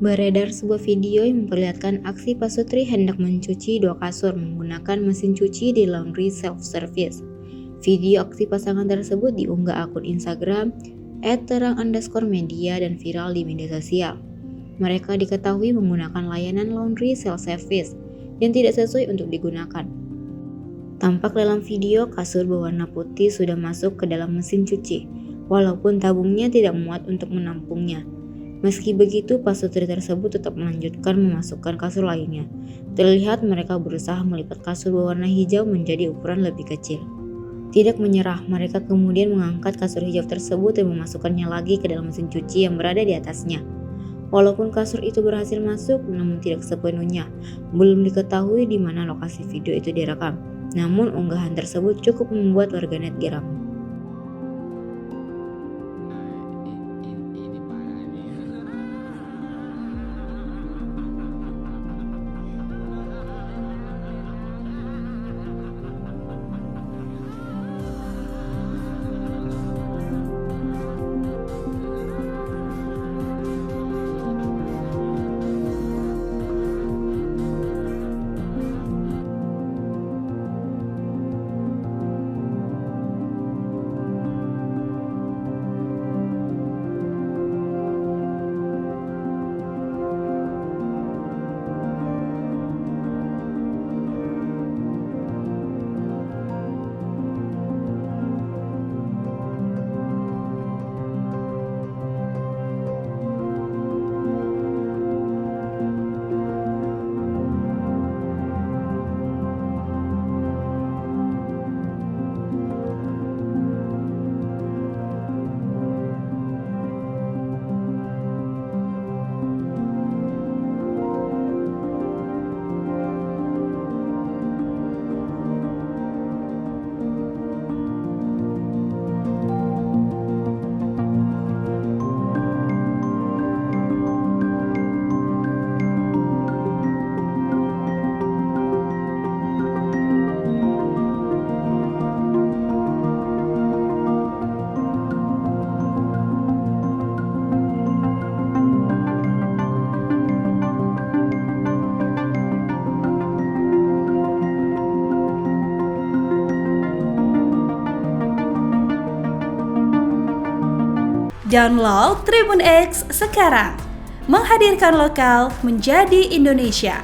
Beredar sebuah video yang memperlihatkan aksi Pasutri hendak mencuci 2 kasur menggunakan mesin cuci di laundry self-service. Video aksi pasangan tersebut diunggah akun Instagram @terang_media dan viral di media sosial. Mereka diketahui menggunakan layanan laundry self-service yang tidak sesuai untuk digunakan. Tampak dalam video kasur berwarna putih sudah masuk ke dalam mesin cuci, walaupun tabungnya tidak muat untuk menampungnya. Meski begitu, Pasutri tersebut tetap melanjutkan memasukkan kasur lainnya. Terlihat mereka berusaha melipat kasur berwarna hijau menjadi ukuran lebih kecil. Tidak menyerah, mereka kemudian mengangkat kasur hijau tersebut dan memasukkannya lagi ke dalam mesin cuci yang berada di atasnya. Walaupun kasur itu berhasil masuk, namun tidak sepenuhnya. Belum diketahui di mana lokasi video itu direkam. Namun unggahan tersebut cukup membuat warganet geram. Download Tribun X sekarang, menghadirkan lokal menjadi Indonesia.